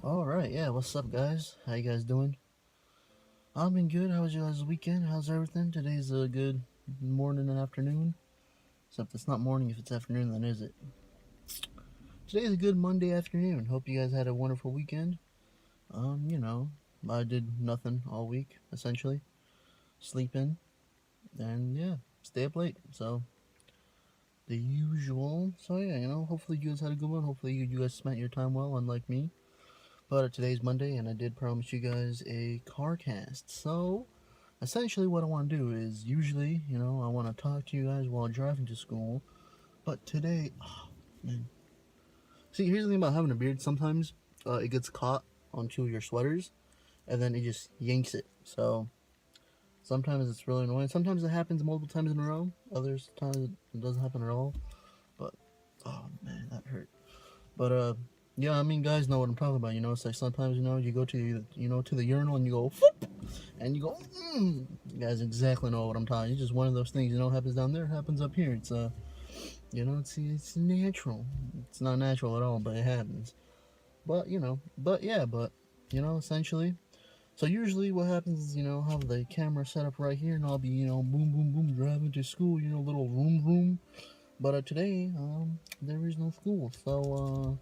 All right, yeah. What's up, guys? How you guys doing? I've been good. How was your guys' weekend? How's everything? Today's a good morning and afternoon. Except it's not morning. If it's afternoon, then is it? Today's a good Monday afternoon. Hope you guys had a wonderful weekend. You know, I did nothing all week essentially. Sleep in and yeah, stay up late. So the usual. So yeah, hopefully you guys had a good one. Hopefully you guys spent your time well, unlike me. But today's Monday, and I did promise you guys a CarCast. So essentially, what I want to do is usually, I want to talk to you guys while driving to school. But today, oh, man. See, here's the thing about having a beard. Sometimes it gets caught onto your sweaters, and then it just yanks it. So sometimes it's really annoying. Sometimes it happens multiple times in a row. Others times it doesn't happen at all. But oh man, that hurt. But yeah, I mean, guys know what I'm talking about. It's like sometimes you go to to the urinal and you go, whoop, and you go, You guys exactly know what I'm talking. It's just one of those things. Happens down there, happens up here. It's it's natural. It's not natural at all, but it happens. But essentially. So usually what happens is, have the camera set up right here, and I'll be, boom, boom, boom, driving to school, little vroom, vroom. But today, there is no school, so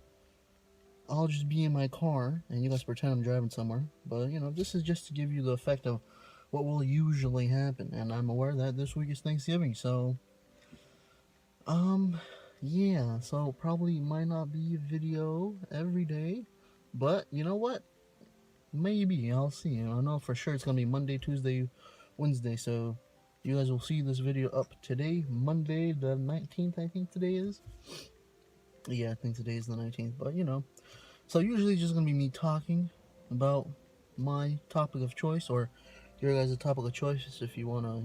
I'll just be in my car, and you guys pretend I'm driving somewhere. But this is just to give you the effect of what will usually happen. And I'm aware that this week is Thanksgiving, so yeah. So probably might not be a video every day, but you know what? Maybe I'll see. I know for sure it's gonna be Monday, Tuesday, Wednesday. So you guys will see this video up today, Monday the 19th. I think today is. Yeah, I think today is the 19th. But so usually it's just gonna be me talking about my topic of choice, or your guys' topic of choice if you wanna,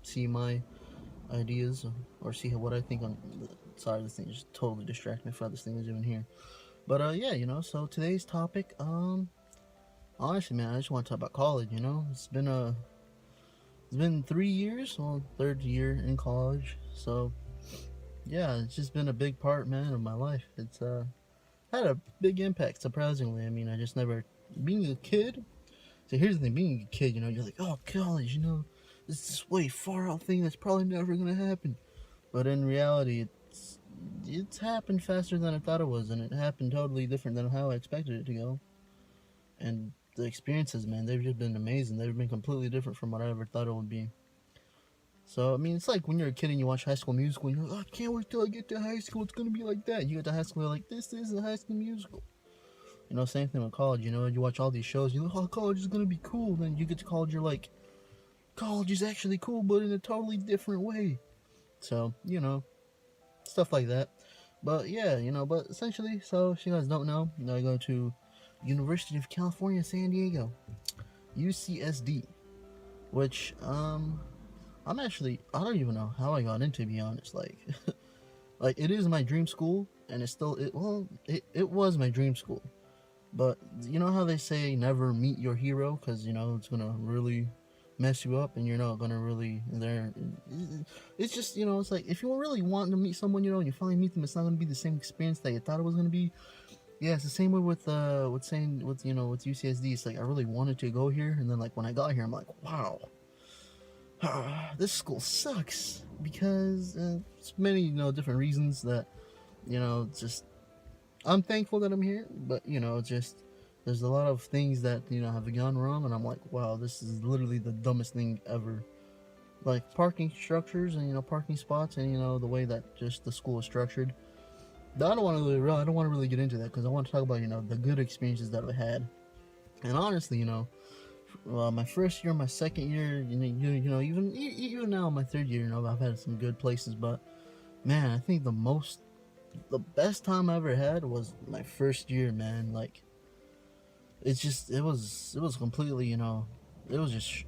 see my ideas or see what I think on. Sorry, this thing just totally distracted me. I forgot this thing was even here. But yeah, so today's topic, honestly, man, I just want to talk about college. It's been 3 years, well, third year in college. So yeah, it's just been a big part, man, of my life. It's had a big impact, surprisingly. I mean, I just never being a kid. So here's the thing: being a kid, you're like, oh, college, this way far out thing that's probably never gonna happen. But in reality, it's happened faster than I thought it was, and it happened totally different than how I expected it to go. And the experiences, man, they've just been amazing. They've been completely different from what I ever thought it would be. So I mean, it's like when you're a kid and you watch High School Musical, and you're like, oh, I can't wait till I get to high school. It's gonna be like that. You get to high school, you're like, this is a High School Musical. Same thing with college. You watch all these shows. You know, oh, college is gonna be cool. Then you get to college, you're like, college is actually cool, but in a totally different way. So stuff like that. But yeah, but essentially, so if you guys don't know, I go to University of California, San Diego, UCSD, which I'm actually I don't even know how I got into, to be honest. Like, like it is my dream school, and it's still it was my dream school. But you know how they say never meet your hero, because it's gonna really mess you up, and you're not gonna really there. It's just it's like if you really want to meet someone, and you finally meet them, it's not gonna be the same experience that you thought it was gonna be. Yeah, it's the same way with saying with UCSD. It's like I really wanted to go here, and then like when I got here, I'm like, wow, this school sucks because it's many different reasons that just I'm thankful that I'm here, but just there's a lot of things that have gone wrong, and I'm like, wow, this is literally the dumbest thing ever. Like parking structures and parking spots, and the way that just the school is structured. I don't want to really get into that because I want to talk about the good experiences that I had. And honestly, my first year, my second year, even now my third year, I've had some good places. But man, I think the best time I ever had was my first year, man. Like, it was completely, it was just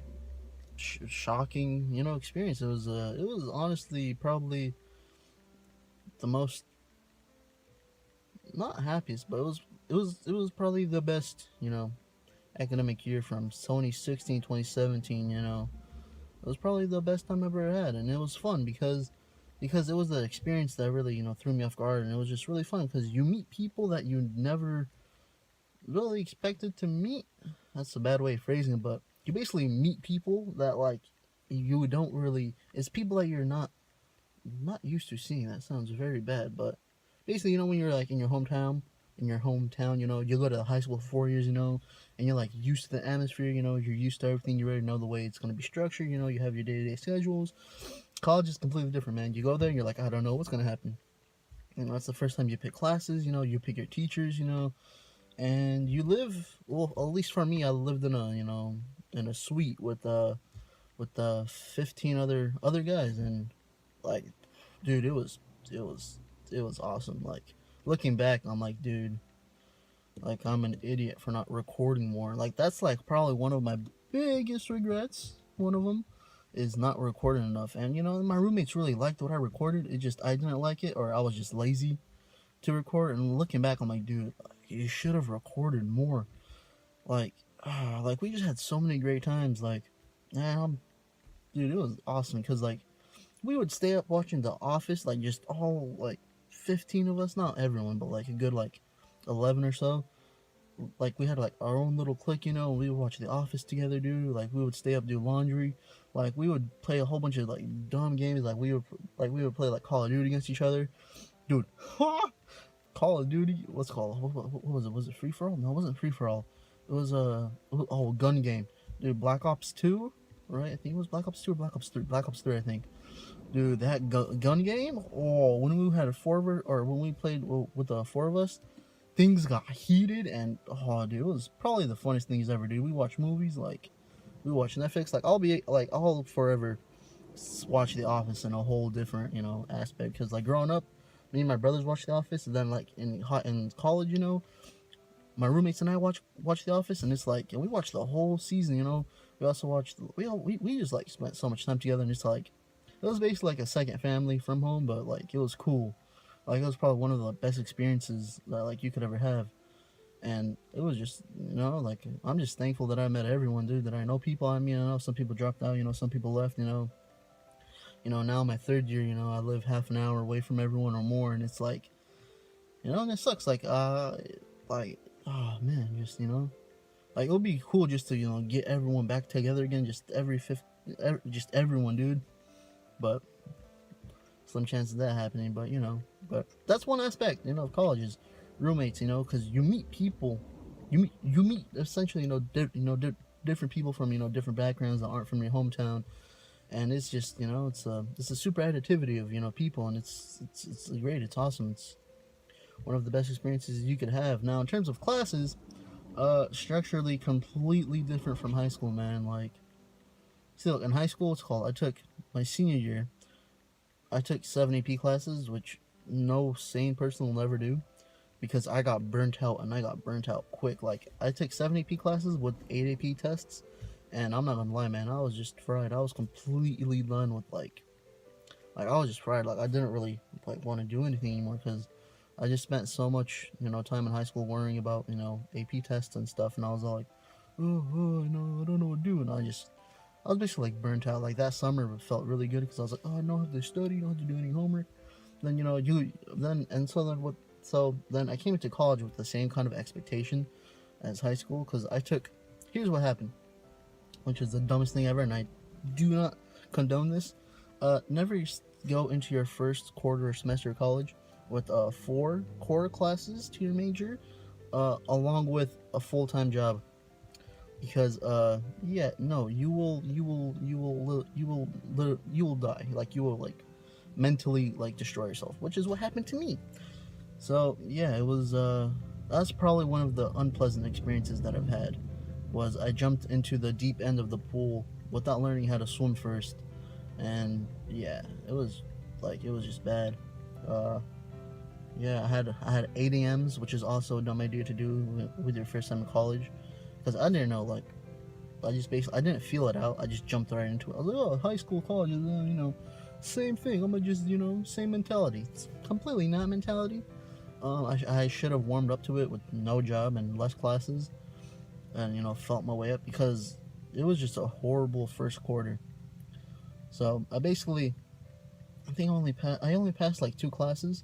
shocking, experience. It was honestly probably the most, not happiest, but it was probably the best, academic year from 2016, 2017. It was probably the best time I ever had, and it was fun because it was the experience that really threw me off guard, and it was just really fun because you meet people that you never really expected to meet. That's a bad way of phrasing it, but you basically meet people that like you don't really. It's people that you're not used to seeing. That sounds very bad, but basically, when you're like in your hometown, you go to high school for 4 years, and you're like used to the atmosphere, you're used to everything. You already know the way it's gonna be structured. You have your day-to-day schedules. College is completely different, man. You go there, and you're like, I don't know what's gonna happen. That's the first time you pick classes. You pick your teachers. And you live. Well, at least for me, I lived in a suite with 15 other guys, and like, dude, it was it was awesome. Like, looking back, I'm like, dude, like, I'm an idiot for not recording more. Like, that's like probably one of my biggest regrets. One of them is not recording enough. And my roommates really liked what I recorded. It just I didn't like it, or I was just lazy to record. And looking back, I'm like, dude, you should have recorded more. Like, like, we just had so many great times. Like, man, dude, it was awesome because like we would stay up watching The Office, like just all like 15 of us, not everyone, but like a good like 11 or so. Like, we had like our own little clique, and we would watch The Office together, dude. Like, we would stay up, do laundry. Like, we would play a whole bunch of like dumb games. Like we would play like Call of Duty against each other, dude. Call of Duty, what's it called? What was it? Was it Free for All? No, it wasn't Free for All. It was a gun game, dude. Black Ops 2, right? I think it was Black Ops 2 or Black Ops 3. Black Ops 3, I think. Dude, that gun game. Oh, when we had when we played with the four of us, things got heated, and oh, dude, it was probably the funniest things ever, dude. We watch movies, like we watch Netflix. Like, I'll forever watch The Office in a whole different aspect, because like growing up, me and my brothers watched The Office, and then like in college, my roommates and I watch The Office, and it's like, and we watched the whole season. We also watched we just like spent so much time together, and it's like it was basically like a second family from home, but like it was cool. Like, it was probably one of the best experiences that like you could ever have. And it was just, like, I'm just thankful that I met everyone, dude. That I know people. I mean, I know some people dropped out. Some people left. Now my third year. I live half an hour away from everyone or more, and it's like, and it sucks. Like, oh man, just like, it would be cool just to get everyone back together again, just everyone, dude. But slim chance of that happening. But that's one aspect, of college is roommates, because you meet people, you meet essentially, different people from different backgrounds that aren't from your hometown, and it's just it's a super additivity of people, and it's great, it's awesome, it's one of the best experiences you could have. Now, in terms of classes, structurally completely different from high school, man. Like, still in high school, I took my senior year. I took 7 AP classes, which no sane person will ever do, because I got burnt out, and I got burnt out quick. Like, I took 7 AP classes with 8 AP tests, and I'm not gonna lie, man, I was just fried. I was completely done with like I was just fried. Like, I didn't really like want to do anything anymore, because I just spent so much time in high school worrying about AP tests and stuff, and I was all like, I don't know what to do, and I was basically like burnt out. Like, that summer felt really good, because I was like, oh, I don't have to study, don't have to do any homework. Then so then I came into college with the same kind of expectation as high school, because here's what happened, which is the dumbest thing ever, and I do not condone this. Never go into your first quarter or semester of college with 4 core classes to your major, along with a full-time job. Because yeah, no, you will die. Like, you will like mentally like destroy yourself, which is what happened to me. So yeah, it was that's probably one of the unpleasant experiences that I've had. Was I jumped into the deep end of the pool without learning how to swim first, and yeah, it was just bad. uh yeah, I had 8 a.m.s, which is also a dumb idea to do with your first time in college, because I didn't know, like, I didn't feel it out. I just jumped right into it. I was like, oh, high school, college is same thing. I'm gonna just same mentality. It's completely not mentality. I should have warmed up to it with no job and less classes, and felt my way up, because it was just a horrible first quarter. So I think I only passed like 2 classes,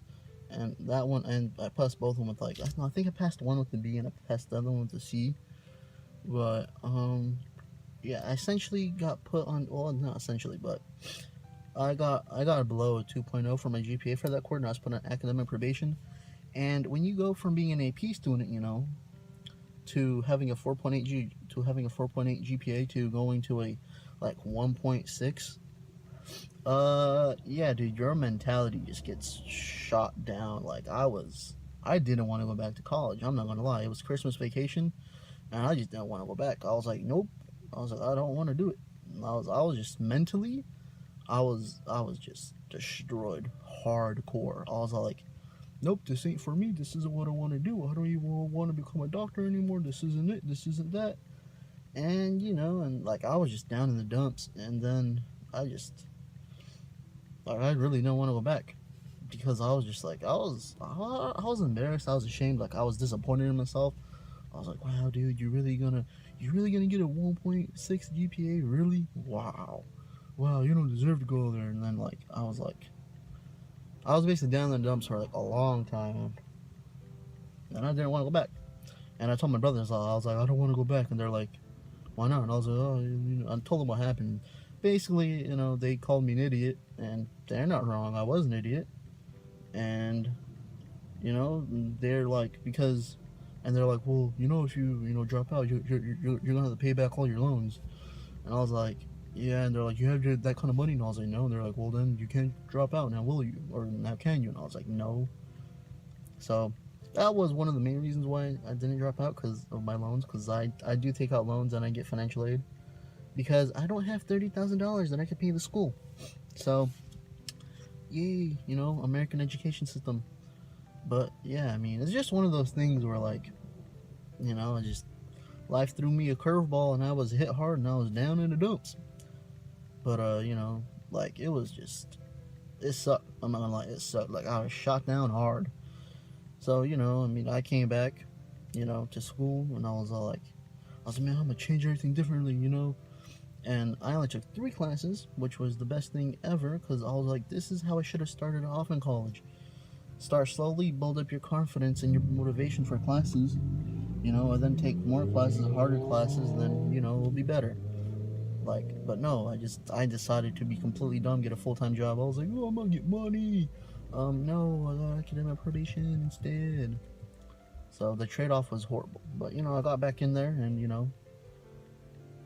and that one, and I passed both of them with like, I think I passed one with the B and I passed the other one with the C. But yeah, I essentially got put on. Well, not essentially, but I got a below a 2.0 for my GPA for that quarter, and I was put on academic probation. And when you go from being an AP student, to having a 4.8 GPA to going to a like 1.6, yeah, dude, your mentality just gets shot down. Like I didn't want to go back to college. I'm not gonna lie. It was Christmas vacation, and I just didn't want to go back. I was like, nope. I was like, I don't want to do it. And I was just mentally, I was just destroyed, hardcore. I was like, nope, this ain't for me. This isn't what I want to do. I don't even want to become a doctor anymore. This isn't it. This isn't that. And and like I was just down in the dumps, and then I just like I really didn't want to go back because I was just like I was embarrassed. I was ashamed. Like I was disappointed in myself. I was like, wow, dude, you really gonna get a 1.6 GPA? Really? Wow, you don't deserve to go there. And then like I was basically down in the dumps for like a long time, and I didn't want to go back. And I told my brothers, I was like, I don't want to go back, and they're like, why not? And I was like, oh, I told them what happened. Basically, they called me an idiot, and they're not wrong. I was an idiot, and they're like and they're like, well, if you drop out, you're gonna have to pay back all your loans. And I was like, yeah. And they're like, you have that kind of money? And I was like, no. And they're like, well, then you can't drop out now, will you? Or now can you? And I was like, no. So that was one of the main reasons why I didn't drop out, because of my loans. Because I do take out loans and I get financial aid because I don't have $30,000 that I could pay the school. So yay, American education system. But yeah, I mean, it's just one of those things where like, just life threw me a curveball and I was hit hard and I was down in the dumps. But like it sucked. I'm not gonna lie, it sucked. Like I was shot down hard. So I mean, I came back, to school, and I was like, man, I'm gonna change everything differently, And I only took 3 classes, which was the best thing ever, because I was like, this is how I should have started off in college. Start slowly, build up your confidence and your motivation for classes, and then take more classes, harder classes, and then, it'll be better. But no, I decided to be completely dumb, get a full-time job. I was like, oh, I'm gonna get money. No, I got academic probation instead. So the trade-off was horrible. But, I got back in there, and,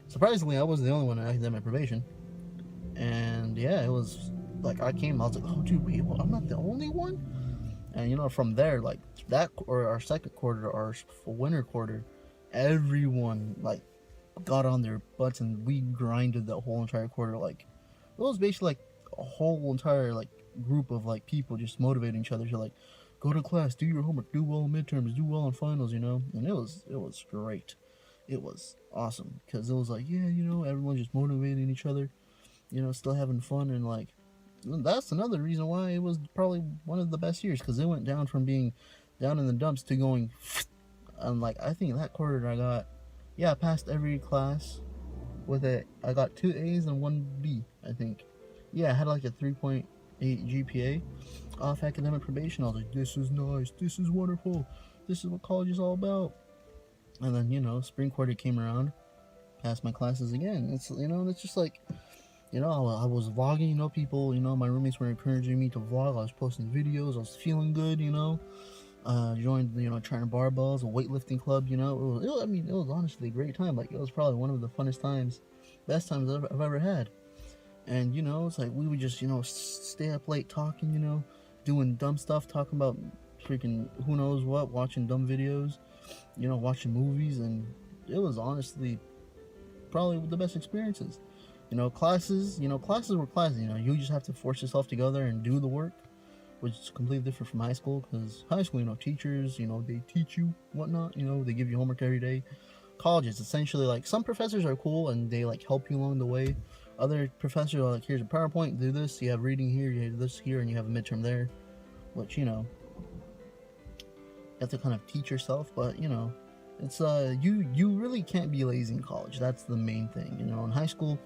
surprisingly, I wasn't the only one in academic probation. And, yeah, it was, like, I was like, oh, dude, wait, well, I'm not the only one? And, from there, like, that, or our second quarter, our winter quarter, everyone, like, got on their butts, and we grinded the whole entire quarter. Like, it was basically, like, a whole entire, like, group of, like, people just motivating each other to, like, go to class, do your homework, do well in midterms, do well in finals, and it was great. It was awesome, because it was like, yeah, everyone just motivating each other, still having fun. And like, that's another reason why it was probably one of the best years, because it went down from being down in the dumps to going, and like, I think that quarter I passed every class with it. I got 2 A's and 1 B, I think. Yeah, I had like a 3.8 GPA off academic probation. I was like, this is nice, this is wonderful, this is what college is all about. And then, spring quarter came around, passed my classes again. It's just like, I was vlogging, people, my roommates were encouraging me to vlog. I was posting videos, I was feeling good, joined, trying barbells, a weightlifting club, it was honestly a great time. Like, it was probably one of the best times I've ever had. And, it's like, we would just, stay up late talking, doing dumb stuff, talking about freaking who knows what, watching dumb videos, watching movies. And it was honestly probably the best experiences. Classes were classes. You just have to force yourself to go there and do the work, which is completely different from high school. Because high school, teachers, they teach you whatnot. They give you homework every day. College is essentially like, some professors are cool and they like help you along the way. Other professors are like, here's a PowerPoint, do this. You have reading here, you have this here, and you have a midterm there. Which you have to kind of teach yourself. But it's you really can't be lazy in college. That's the main thing. In high school,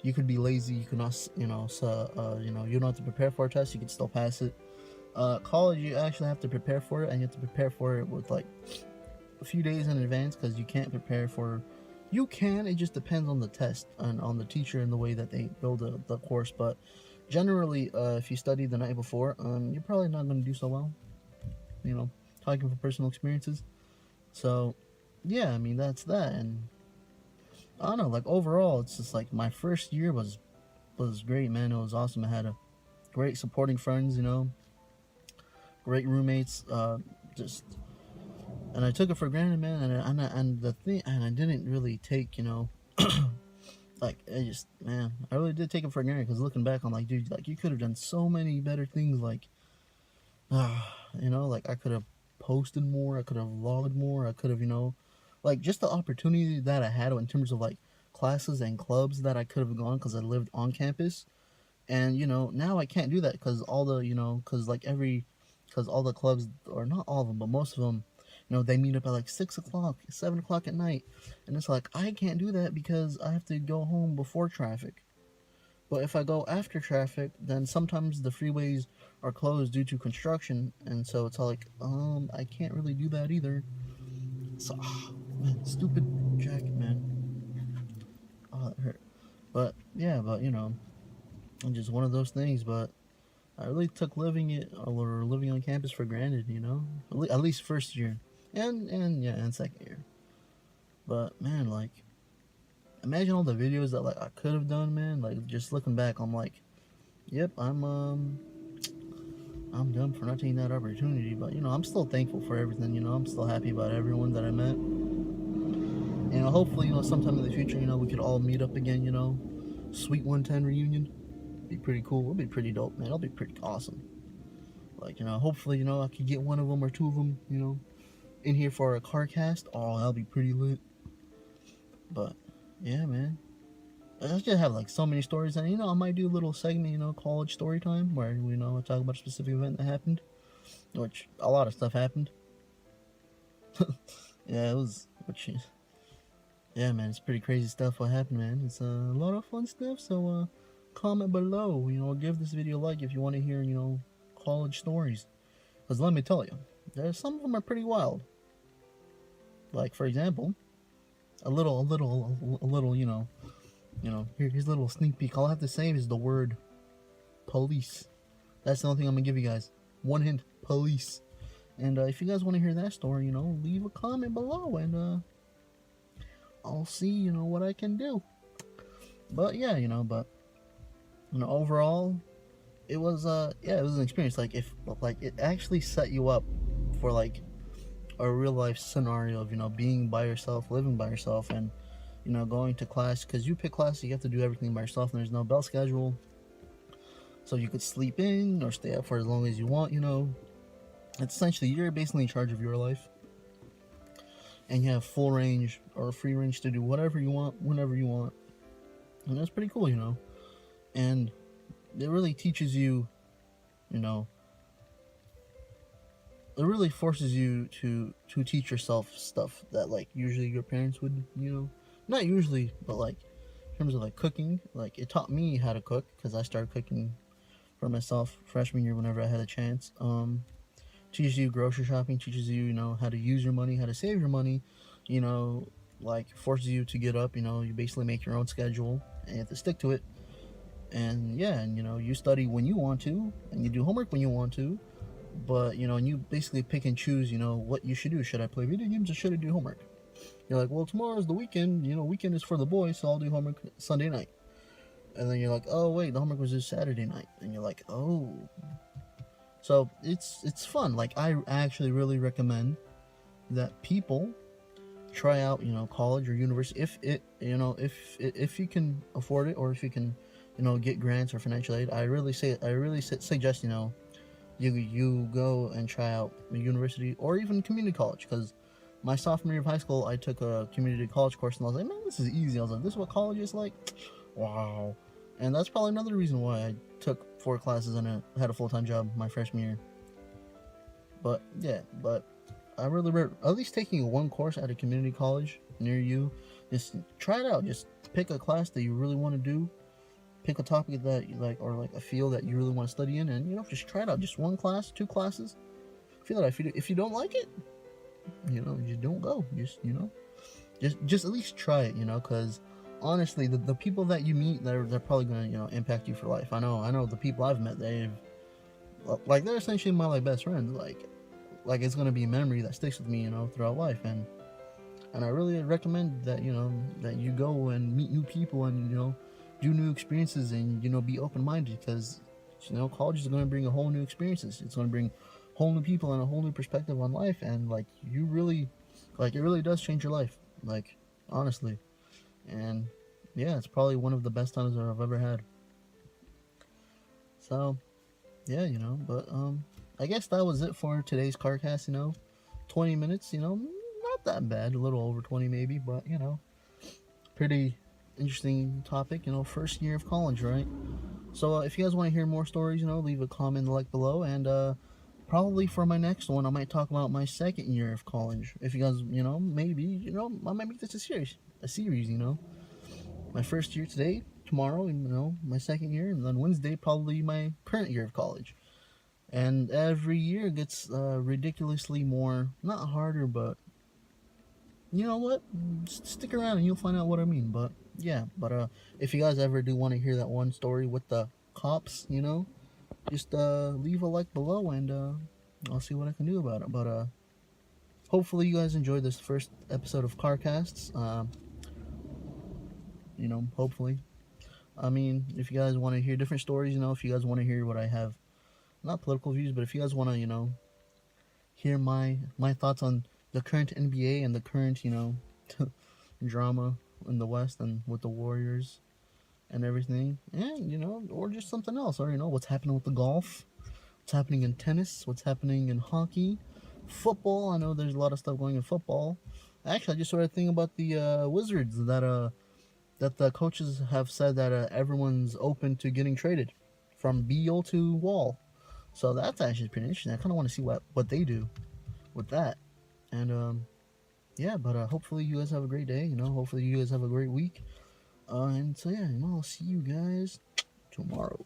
you could be lazy. You could not, you don't have to prepare for a test. You could still pass it. College, you actually have to prepare for it, and you have to prepare for it with like a few days in advance because you can't prepare for. You can. It just depends on the test and on the teacher and the way that they build the course. But generally, if you study the night before, you're probably not going to do so well. You know, talking from personal experiences. So, yeah, I mean that's that. And I don't know, like overall, it's just like my first year was great, man. It was awesome. I had a great supporting friends, great roommates. Just and I took it for granted, man. And the thing, and I didn't really take, like I just, man, I really did take it for granted because looking back, I'm like, dude, like you could have done so many better things, like, like I could have posted more, I could have vlogged more, I could have, like just the opportunity that I had in terms of like classes and clubs that I could have gone because I lived on campus. And now I can't do that because all the because all the clubs, or not all of them but most of them, they meet up at like 6 o'clock, 7 o'clock at night. And it's like I can't do that because I have to go home before traffic. But if I go after traffic, then sometimes the freeways are closed due to construction, and so it's all like I can't really do that either. So man, stupid jacket, man. Oh, that hurt. But yeah, but it's just one of those things. But I really took living on campus for granted, at least first year, and yeah, and second year. But man, like, imagine all the videos that like I could have done, man. Like just looking back, I'm like, yep, I'm dumb for not taking that opportunity. But I'm still thankful for everything. I'm still happy about everyone that I met. Hopefully, sometime in the future, we could all meet up again. Sweet 110 reunion. Be pretty cool. It'll be pretty dope, man. It'll be pretty awesome. Like, hopefully, I could get one of them or two of them, in here for a CarCast. Oh, that'll be pretty lit. But, yeah, man. I just have, like, so many stories. And, I might do a little segment, college story time, where, I talk about a specific event that happened. Which, a lot of stuff happened. Yeah, it was, yeah, man, it's pretty crazy stuff what happened, man. It's a lot of fun stuff, so, comment below, give this video a like if you want to hear, college stories. Because let me tell you, some of them are pretty wild. Like, for example, a little, here's a little sneak peek. All I have to say is the word police. That's the only thing I'm going to give you guys. One hint, police. And if you guys want to hear that story, leave a comment below, and I'll see, what I can do. But yeah, overall, it was it was an experience. Like it actually set you up for like a real life scenario of being by yourself, living by yourself, and going to class, because you pick class, you have to do everything by yourself, and there's no bell schedule, so you could sleep in or stay up for as long as you want. It's essentially you're basically in charge of your life, and you have full range or free range to do whatever you want whenever you want, and that's pretty cool. And it really teaches you, it really forces you to teach yourself stuff that like usually your parents would, not usually, but like in terms of like cooking. Like it taught me how to cook because I started cooking for myself freshman year whenever I had a chance. Teaches you grocery shopping, teaches you, how to use your money, how to save your money, like forces you to get up, you basically make your own schedule and you have to stick to it. And yeah, and you study when you want to, and you do homework when you want to, but and you basically pick and choose, what you should do. Should I play video games or should I do homework? You're like, well, tomorrow's the weekend, weekend is for the boys, so I'll do homework Sunday night. And then you're like, oh wait, the homework was just Saturday night, and you're like, oh. So it's fun. Like I actually really recommend that people try out, college or university if you can afford it, or if you can, get grants or financial aid. I really suggest, you go and try out a university or even community college. Because my sophomore year of high school, I took a community college course, and I was like, man, this is easy. I was like, this is what college is like. Wow. And that's probably another reason why I took 4 classes and I had a full-time job my freshman year. But yeah, I really at least taking one course at a community college near you. Just try it out. Just pick a class that you really want to do, pick a topic that you like, or like a field that you really want to study in, and just try it out. Just one class, two classes. Feel it. If you don't like it, you don't go. Just at least try it. Because honestly, the people that you meet, they're probably gonna impact you for life. I know the people I've met, they're essentially my like best friends. Like it's gonna be a memory that sticks with me, throughout life. And I really recommend that that you go and meet new people and do new experiences and be open minded, because college is going to bring a whole new experiences. It's going to bring whole new people and a whole new perspective on life, and like you really, like it really does change your life, like honestly. And yeah, it's probably one of the best times that I've ever had. So yeah, but I guess that was it for today's CarCast. 20 minutes, not that bad, a little over 20 maybe, but pretty interesting topic. First year of college, right? So if you guys want to hear more stories, leave a comment like below, and probably for my next one, I might talk about my second year of college. If you guys, maybe, I might make this a series. My first year today, tomorrow, my second year, and then Wednesday probably my current year of college. And every year gets ridiculously more, not harder, but you know what? Stick around and you'll find out what I mean. But yeah, if you guys ever do want to hear that one story with the cops, just leave a like below, and I'll see what I can do about it. But hopefully you guys enjoyed this first episode of CarCasts. Hopefully. I mean, if you guys want to hear different stories, if you guys want to hear what I have, not political views, but if you guys want to, hear my thoughts on the current NBA and the current, drama in the West and with the Warriors and everything, and or just something else, or what's happening with the golf, what's happening in tennis, what's happening in hockey, football. I know there's a lot of stuff going in football. Actually, I just saw a thing about the Wizards that the coaches have said that everyone's open to getting traded from Beal to Wall. So that's actually pretty interesting. I kind of want to see what they do with that. And yeah, but hopefully you guys have a great day. Hopefully you guys have a great week. And so yeah, I'll see you guys tomorrow.